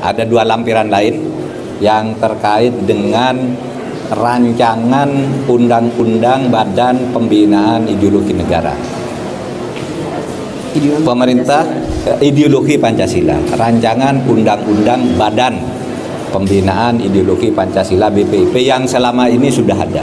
ada 2 lampiran lain yang terkait dengan rancangan undang-undang Badan Pembinaan Ideologi Negara. Pemerintah ideologi Pancasila, rancangan undang-undang Badan Pembinaan Ideologi Pancasila BPIP yang selama ini sudah ada.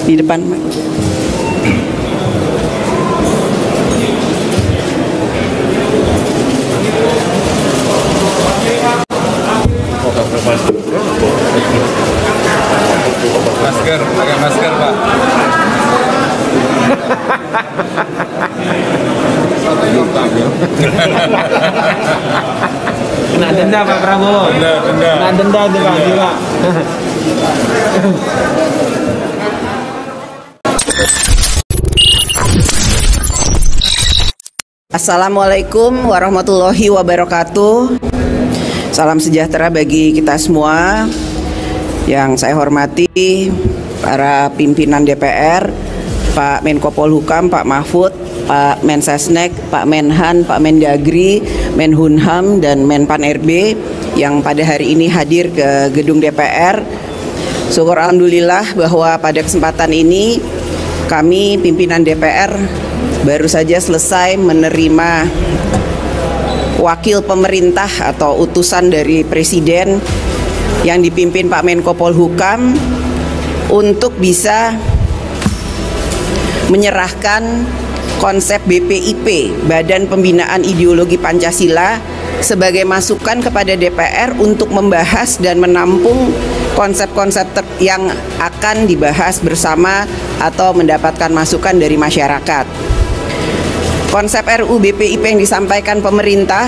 Di depan, Pak. Masker, pakai masker, Pak. Kena denda Pak Prabowo. Kena denda tuh Pak juga. Assalamualaikum warahmatullahi wabarakatuh. Salam sejahtera bagi kita semua. Yang saya hormati para pimpinan DPR, Pak Menko Polhukam, Pak Mahfud, Pak Mensesnek, Pak Menhan, Pak Mendagri, Menhunham, dan Menpan RB yang pada hari ini hadir ke gedung DPR. Syukur alhamdulillah bahwa pada kesempatan ini kami pimpinan DPR baru saja selesai menerima wakil pemerintah atau utusan dari Presiden yang dipimpin Pak Menko Polhukam untuk bisa menyerahkan konsep BPIP, Badan Pembinaan Ideologi Pancasila, sebagai masukan kepada DPR untuk membahas dan menampung konsep-konsep yang akan dibahas bersama atau mendapatkan masukan dari masyarakat. Konsep RUU BPIP yang disampaikan pemerintah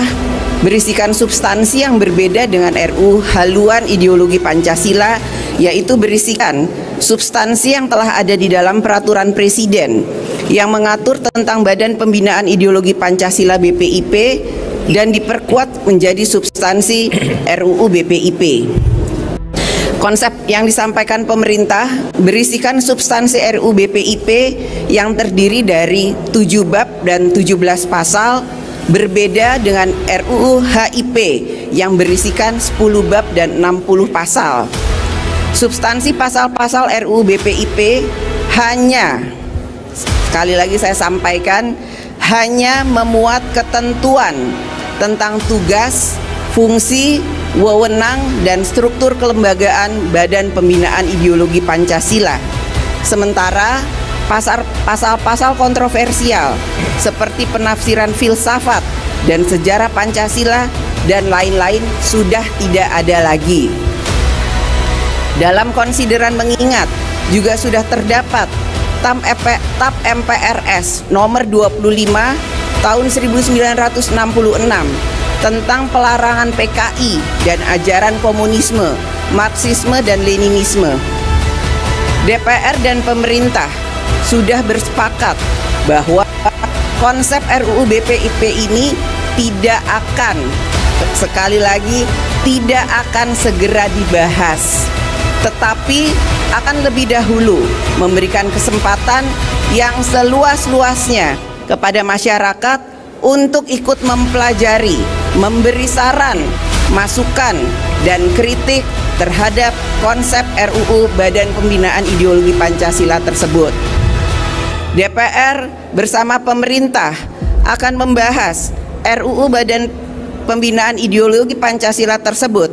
berisikan substansi yang berbeda dengan RUU Haluan Ideologi Pancasila, yaitu berisikan substansi yang telah ada di dalam peraturan Presiden yang mengatur tentang Badan Pembinaan Ideologi Pancasila BPIP dan diperkuat menjadi substansi RUU BPIP. Konsep yang disampaikan pemerintah berisikan substansi RUU BPIP yang terdiri dari 7 bab dan 17 pasal, berbeda dengan RUU HIP yang berisikan 10 bab dan 60 pasal. Substansi pasal-pasal RUU BPIP hanya, sekali lagi saya sampaikan, hanya memuat ketentuan tentang tugas, fungsi, wewenang, dan struktur kelembagaan Badan Pembinaan Ideologi Pancasila. Sementara pasal-pasal kontroversial seperti penafsiran filsafat dan sejarah Pancasila dan lain-lain sudah tidak ada lagi. Dalam konsideran mengingat juga sudah terdapat TAP MPRS nomor 25 tahun 1966 tentang pelarangan PKI dan ajaran komunisme, Marxisme, dan Leninisme. DPR dan pemerintah sudah bersepakat bahwa konsep RUU BPIP ini tidak akan, sekali lagi, tidak akan segera dibahas, tetapi akan lebih dahulu memberikan kesempatan yang seluas-luasnya kepada masyarakat untuk ikut mempelajari, memberi saran, masukan, dan kritik terhadap konsep RUU Badan Pembinaan Ideologi Pancasila tersebut. DPR bersama pemerintah akan membahas RUU Badan Pembinaan Ideologi Pancasila tersebut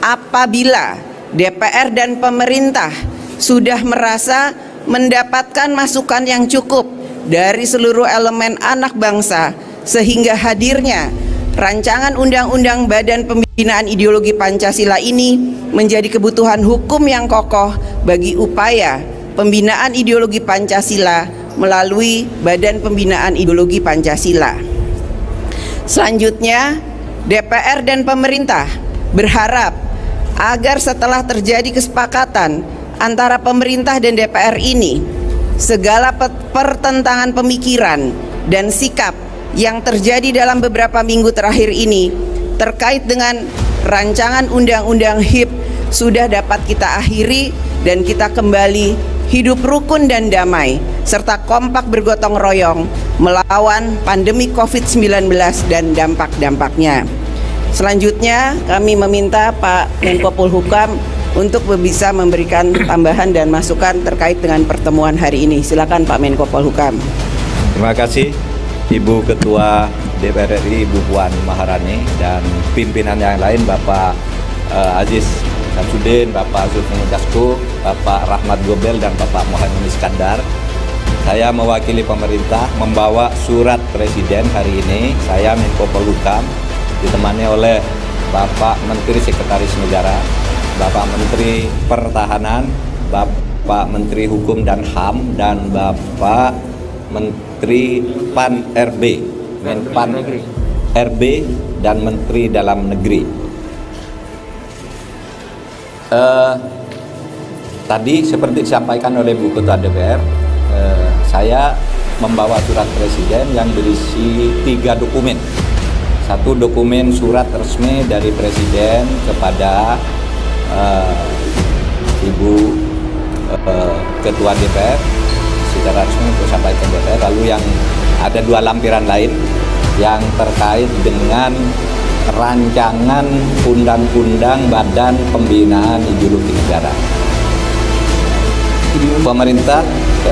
apabila DPR dan pemerintah sudah merasa mendapatkan masukan yang cukup dari seluruh elemen anak bangsa, sehingga hadirnya rancangan undang-undang Badan Pembinaan Ideologi Pancasila ini menjadi kebutuhan hukum yang kokoh bagi upaya pembinaan ideologi Pancasila melalui Badan Pembinaan Ideologi Pancasila. Selanjutnya, DPR dan pemerintah berharap agar setelah terjadi kesepakatan antara pemerintah dan DPR ini, segala pertentangan pemikiran dan sikap yang terjadi dalam beberapa minggu terakhir ini terkait dengan rancangan undang-undang HIP sudah dapat kita akhiri dan kita kembali hidup rukun dan damai serta kompak bergotong royong melawan pandemi COVID-19 dan dampak-dampaknya. Selanjutnya kami meminta Pak Menko Polhukam untuk bisa memberikan tambahan dan masukan terkait dengan pertemuan hari ini. Silakan Pak Menko Polhukam. Terima kasih Ibu Ketua DPR RI Ibu Puan Maharani dan pimpinan yang lain Bapak Aziz Samsudin, Bapak Zulkifli Dasko, Bapak Rahmat Gobel dan Bapak Muhammad Iskandar. Saya mewakili pemerintah membawa surat Presiden hari ini. Saya Menko Polhukam ditemani oleh Bapak Menteri Sekretaris Negara, Bapak Menteri Pertahanan, Bapak Menteri Hukum dan HAM, dan Bapak Menteri Pan RB, Menpan RB, dan Menteri Dalam Negeri. Tadi seperti disampaikan oleh Bu Ketua DPR, saya membawa surat Presiden yang berisi 3 dokumen. Satu dokumen surat resmi dari Presiden kepada Ibu Ketua DPR secara resmi untuk sampai ke DPR. Lalu yang ada 2 lampiran lain yang terkait dengan rancangan undang-undang Badan Pembinaan Ideologi Negara. Pemerintah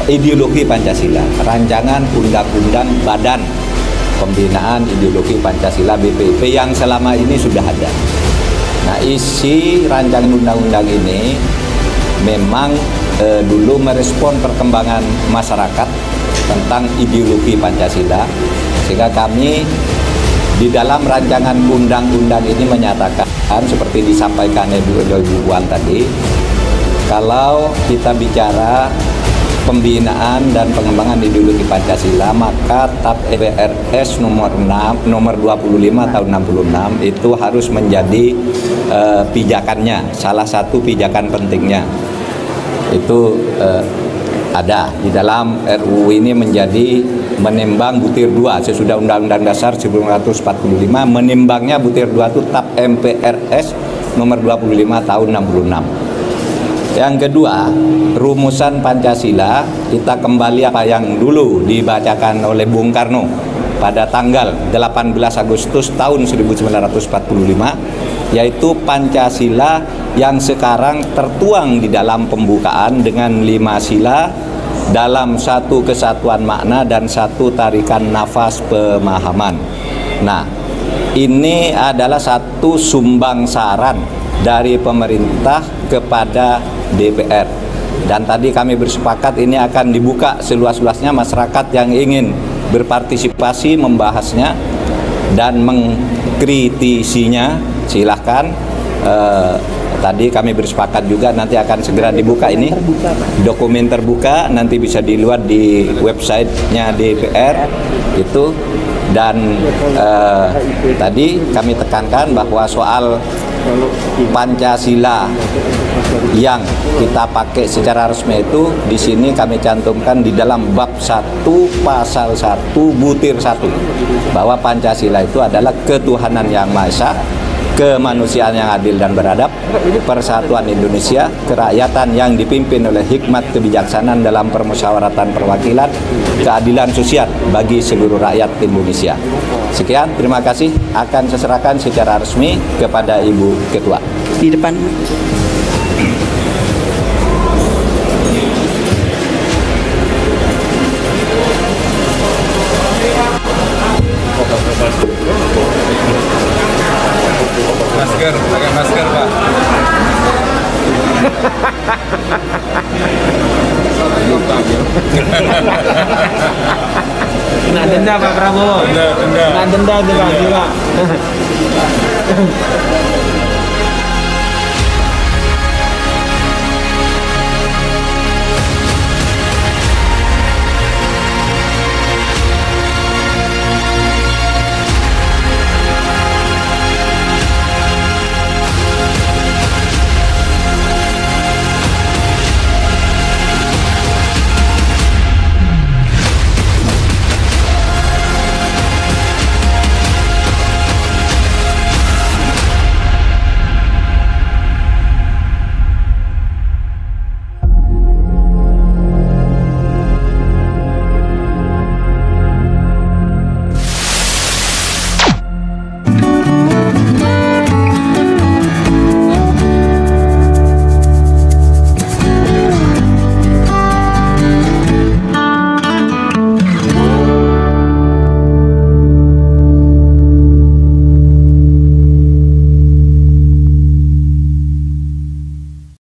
ideologi Pancasila, rancangan undang-undang Badan Pembinaan Ideologi Pancasila BPIP yang selama ini sudah ada. Nah, isi rancangan undang-undang ini memang dulu merespon perkembangan masyarakat tentang ideologi Pancasila, sehingga kami di dalam rancangan undang-undang ini menyatakan seperti disampaikan Ibu Puan tadi, kalau kita bicara pembinaan dan pengembangan ideologi Pancasila, maka TAP RS nomor 25 tahun 66 itu harus menjadi pijakannya, salah satu pijakan pentingnya. Itu ada di dalam RUU ini menjadi menimbang butir 2 sesudah Undang-Undang Dasar 1945, menimbangnya butir 2 itu TAP MPRS nomor 25 tahun 66. Yang kedua, rumusan Pancasila kita kembali apa yang dulu dibacakan oleh Bung Karno pada tanggal 18 Agustus tahun 1945, yaitu Pancasila yang sekarang tertuang di dalam pembukaan dengan 5 sila dalam satu kesatuan makna dan satu tarikan nafas pemahaman. Nah, ini adalah satu sumbang saran dari pemerintah kepada DPR, dan tadi kami bersepakat ini akan dibuka seluas-luasnya, masyarakat yang ingin berpartisipasi membahasnya dan mengkritisinya silahkan. Tadi kami bersepakat juga nanti akan segera dibuka ini dokumen terbuka, nanti bisa dilihat di websitenya DPR itu. Dan tadi kami tekankan bahwa soal Pancasila yang kita pakai secara resmi itu di sini kami cantumkan di dalam bab 1 pasal 1 butir 1 bahwa Pancasila itu adalah ketuhanan yang Maha Esa, kemanusiaan yang adil dan beradab, persatuan Indonesia, kerakyatan yang dipimpin oleh hikmat kebijaksanaan dalam permusyawaratan perwakilan, keadilan sosial bagi seluruh rakyat Indonesia. Sekian, terima kasih. Akan saya serahkan secara resmi kepada Ibu Ketua. Di depan. Masker, pakai masker Pak. Kena denda Pak Prabowo. Denda. Kena denda juga.